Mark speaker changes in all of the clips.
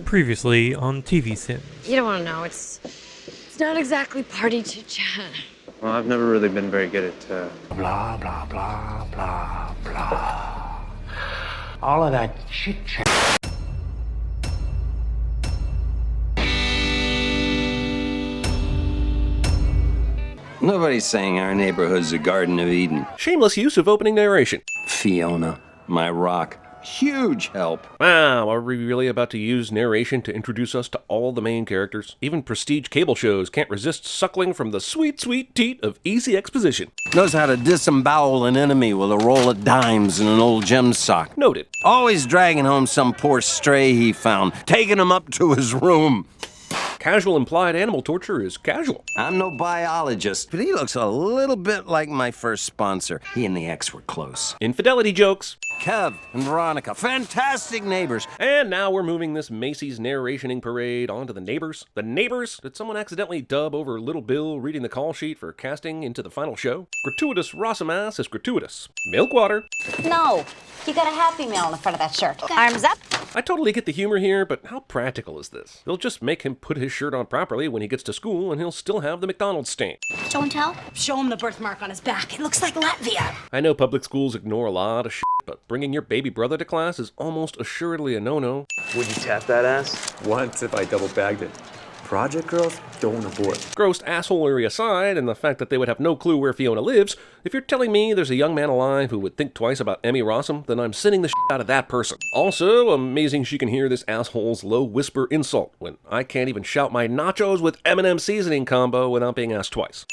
Speaker 1: Previously on TVSins.
Speaker 2: You don't want to know. It's not exactly party chit-chat.
Speaker 3: Well, I've never really been very good at,
Speaker 4: Blah, blah, blah, blah, blah. All of that chit-chat.
Speaker 5: Nobody's saying our neighborhood's a Garden of Eden.
Speaker 6: Shameless use of opening narration.
Speaker 5: Fiona, my rock, huge help.
Speaker 6: Wow, are we really about to use narration to introduce us to all the main characters? Even prestige cable shows can't resist suckling from the sweet, sweet teat of easy exposition.
Speaker 5: Knows how to disembowel an enemy with a roll of dimes and an old gem sock.
Speaker 6: Noted.
Speaker 5: Always dragging home some poor stray he found, taking him up to his room.
Speaker 6: Casual implied animal torture is casual.
Speaker 5: I'm no biologist, but he looks a little bit like my first sponsor. He and the ex were close.
Speaker 6: Infidelity jokes.
Speaker 5: Kev and Veronica, fantastic neighbors.
Speaker 6: And now we're moving this Macy's narrationing parade onto the neighbors. The neighbors? Did someone accidentally dub over Little Bill reading the call sheet for casting into the final show? Gratuitous Rossamass is gratuitous. Milkwater.
Speaker 7: No, you got a Happy Meal on the front of that shirt. Arms up.
Speaker 6: I totally get the humor here, but how practical is this? They'll just make him put his shirt on properly when he gets to school, and he'll still have the McDonald's stain.
Speaker 7: Show and tell.
Speaker 2: Show him the birthmark on his back. It looks like Latvia.
Speaker 6: I know public schools ignore a lot of shit, but bringing your baby brother to class is almost assuredly a no-no.
Speaker 3: would you tap that ass? Once if I double-bagged it. Project girls, don't abort.
Speaker 6: Gross assholery aside, and the fact that they would have no clue where Fiona lives, if you're telling me there's a young man alive who would think twice about Emmy Rossum, then I'm sending the shit out of that person. Also, amazing she can hear this asshole's low whisper insult when I can't even shout my nachos with M&M seasoning combo without being asked twice.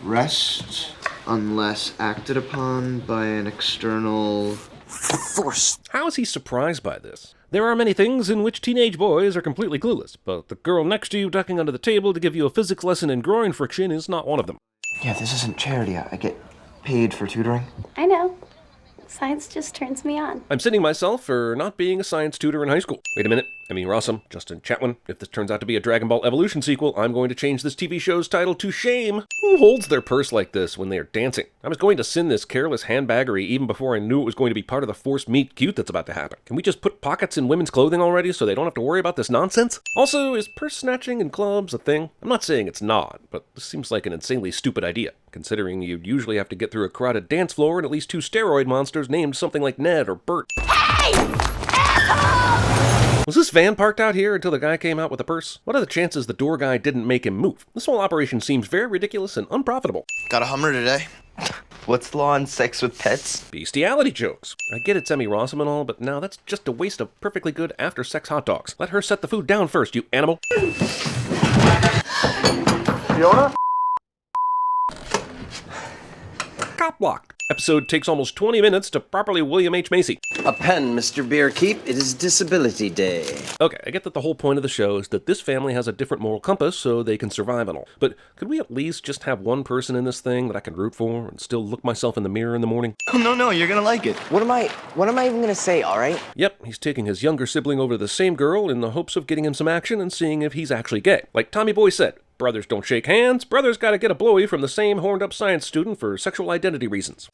Speaker 8: Rest unless acted upon by an external force.
Speaker 6: How is he surprised by this? There are many things in which teenage boys are completely clueless, but the girl next to you ducking under the table to give you a physics lesson in groin friction is not one of them.
Speaker 8: Yeah, this isn't charity. I get paid for tutoring.
Speaker 9: I know. Science just turns me on.
Speaker 6: I'm sending myself for not being a science tutor in high school. Wait a minute. Emmy Rossum, Justin Chatwin. If this turns out to be a Dragon Ball Evolution sequel, I'm going to change this TV show's title to Shame. Who holds their purse like this when they are dancing? I was going to send this careless handbaggery even before I knew it was going to be part of the forced meet cute that's about to happen. Can we just put pockets in women's clothing already so they don't have to worry about this nonsense? Also, is purse snatching in clubs a thing? I'm not saying it's not, but this seems like an insanely stupid idea, considering you'd usually have to get through a crowded dance floor and at least two steroid monsters named something like Ned or Bert.
Speaker 7: Hey!
Speaker 6: Was this van parked out here until the guy came out with a purse? What are the chances the door guy didn't make him move? This whole operation seems very ridiculous and unprofitable.
Speaker 8: Got a Hummer today. What's the law on sex with pets?
Speaker 6: Bestiality jokes. I get it's Emmy Rossum and all, but now that's just a waste of perfectly good after-sex hot dogs. Let her set the food down first, you animal.
Speaker 3: Fiona?
Speaker 6: Cop blocked. Episode takes almost 20 minutes to properly William H. Macy.
Speaker 5: A pen, Mr. Beerkeep. It is Disability Day.
Speaker 6: Okay, I get that the whole point of the show is that this family has a different moral compass so they can survive and all. But could we at least just have one person in this thing that I can root for and still look myself in the mirror in the morning?
Speaker 8: No, you're gonna like it. What am I even gonna say, alright?
Speaker 6: Yep, he's taking his younger sibling over to the same girl in the hopes of getting him some action and seeing if he's actually gay. Like Tommy Boy said, brothers don't shake hands, brothers gotta get a blowy from the same horned-up science student for sexual identity reasons.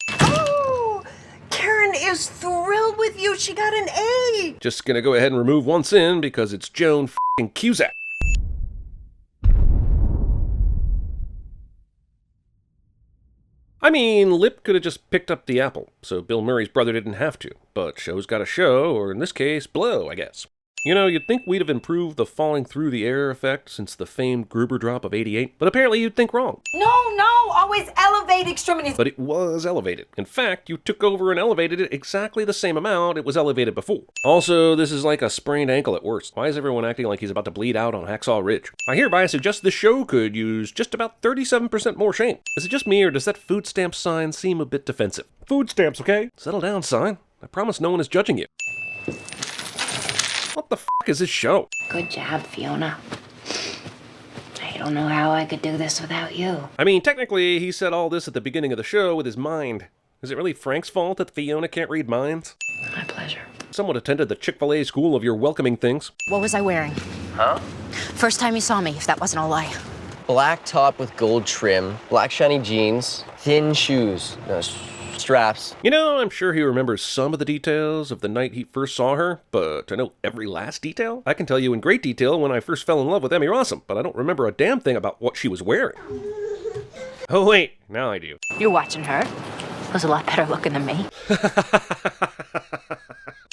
Speaker 2: Karen is thrilled with you. She got an A.
Speaker 6: Just gonna go ahead and remove one sin because it's Joan f***ing Cusack. I mean, Lip could have just picked up the apple, so Bill Murray's brother didn't have to. But show's got a show, or in this case, blow, I guess. You know, you'd think we'd have improved the falling through the air effect since the famed Gruber drop of '88, but apparently you'd think wrong.
Speaker 2: No, always elevate extremities.
Speaker 6: But it was elevated. In fact, you took over and elevated it exactly the same amount it was elevated before. Also, this is like a sprained ankle at worst. Why is everyone acting like he's about to bleed out on Hacksaw Ridge? I hereby suggest this show could use just about 37% more shame. Is it just me, or does that food stamp sign seem a bit defensive? Food stamps, okay? Settle down, sign. I promise no one is judging you. What the f*** is this show?
Speaker 7: Good job, Fiona. I don't know how I could do this without you.
Speaker 6: I mean, technically, he said all this at the beginning of the show with his mind. Is it really Frank's fault that Fiona can't read minds?
Speaker 7: My pleasure.
Speaker 6: Someone attended the Chick-fil-A school of your welcoming things.
Speaker 2: What was I wearing?
Speaker 8: Huh?
Speaker 2: First time you saw me, if that wasn't a lie.
Speaker 10: Black top with gold trim, black shiny jeans, thin shoes. No,
Speaker 8: straps.
Speaker 6: You know, I'm sure he remembers some of the details of the night he first saw her, but to know every last detail? I can tell you in great detail when I first fell in love with Emmy Rossum, but I don't remember a damn thing about what she was wearing. Oh wait, now I do.
Speaker 7: You're watching her. Was a lot better looking than me.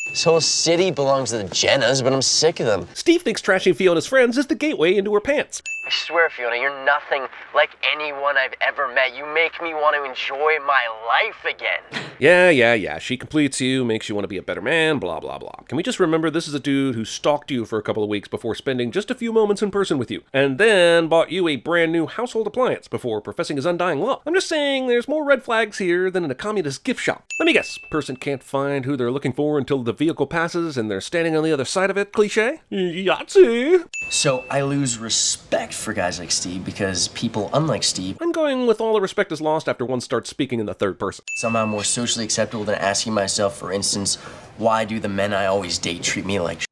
Speaker 8: This whole city belongs to the Jennas, but I'm sick of them.
Speaker 6: Steve thinks trashing Fiona's friends is the gateway into her pants.
Speaker 8: I swear, Fiona, you're nothing like anyone I've ever met. You make me want to enjoy my life again.
Speaker 6: Yeah, she completes you, makes you want to be a better man, blah, blah, blah. Can we just remember this is a dude who stalked you for a couple of weeks before spending just a few moments in person with you, and then bought you a brand new household appliance before professing his undying love? I'm just saying there's more red flags here than in a communist gift shop. Let me guess, person can't find who they're looking for until the vehicle passes and they're standing on the other side of it, cliche? Yahtzee!
Speaker 10: So I lose respect for guys like Steve because people unlike Steve,
Speaker 6: I'm going with all the respect is lost after one starts speaking in the third person.
Speaker 10: somehow more socially acceptable than asking myself, for instance, why do the men I always date treat me like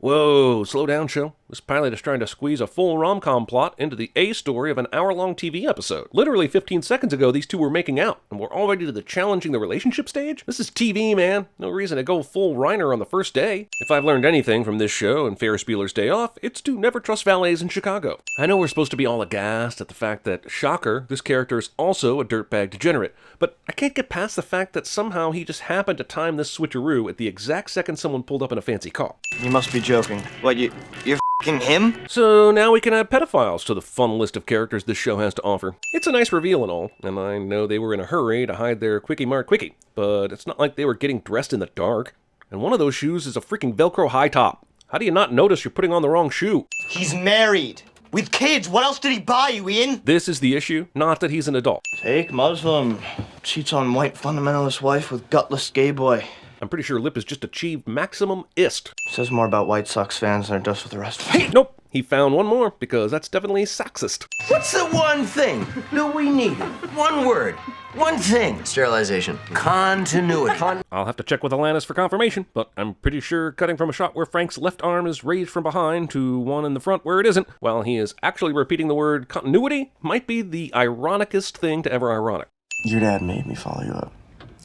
Speaker 6: Whoa, slow down, show. This pilot is trying to squeeze a full rom-com plot into the A story of an hour-long TV episode. Literally 15 seconds ago, these two were making out, and we're already to the challenging the relationship stage? This is TV, man. No reason to go full Reiner on the first day. If I've learned anything from this show and Ferris Bueller's Day Off, it's to never trust valets in Chicago. I know we're supposed to be all aghast at the fact that, shocker, this character is also a dirtbag degenerate, but I can't get past the fact that somehow he just happened to time this switcheroo at the exact second someone pulled up in a fancy car.
Speaker 8: You must be joking. What, you're f***ing him?
Speaker 6: So now we can add pedophiles to the fun list of characters this show has to offer. It's a nice reveal and all, and I know they were in a hurry to hide their Quickie Mart Quickie, but it's not like they were getting dressed in the dark. And one of those shoes is a freaking Velcro high top. How do you not notice you're putting on the wrong shoe?
Speaker 8: He's married. With kids. What else did he buy you, Ian?
Speaker 6: This is the issue, not that he's an adult.
Speaker 8: Fake Muslim. Cheats on white fundamentalist wife with gutless gay boy.
Speaker 6: I'm pretty sure Lip has just achieved maximum ist.
Speaker 8: Says more about White Sox fans than it does with the rest of them.
Speaker 6: Nope, he found one more, because that's definitely sexist.
Speaker 5: What's the one thing that we needed? One word. One thing.
Speaker 10: sterilization?
Speaker 5: Continuity.
Speaker 6: I'll have to check with Alanis for confirmation, but I'm pretty sure cutting from a shot where Frank's left arm is raised from behind to one in the front where it isn't, while he is actually repeating the word continuity, might be the ironicest thing to ever ironic.
Speaker 10: Your dad made me follow you up.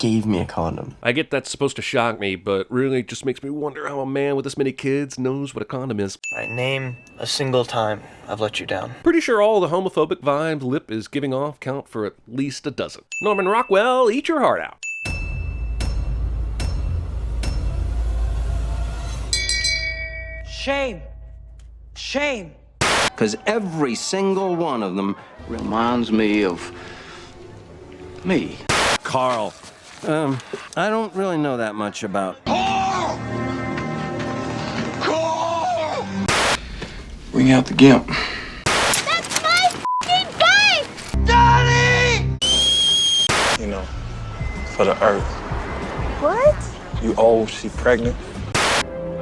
Speaker 10: Gave me a condom.
Speaker 6: I get that's supposed to shock me, but really it just makes me wonder how a man with this many kids knows what a condom is.
Speaker 8: I name a single time I've let you down.
Speaker 6: Pretty sure all the homophobic vibes Lip is giving off count for at least a dozen. Norman Rockwell, eat your heart out.
Speaker 11: Shame. Shame.
Speaker 5: Because every single one of them reminds me of me. Carl. I don't really know that much about...
Speaker 11: Carl! Bring out the gimp.
Speaker 9: That's my f***ing guy!
Speaker 11: Daddy! You know, for the earth.
Speaker 9: What?
Speaker 11: You old, she pregnant.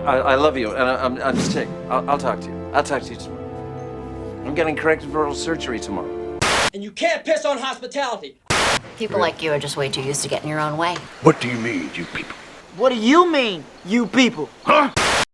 Speaker 5: I love you, and I'm sick. I'll talk to you. I'll talk to you tomorrow. I'm getting corrective oral surgery tomorrow.
Speaker 11: And you can't piss on hospitality.
Speaker 7: People like you are just way too used to getting your own way.
Speaker 4: What do you mean, you people?
Speaker 11: What do you mean, you people?
Speaker 4: Huh?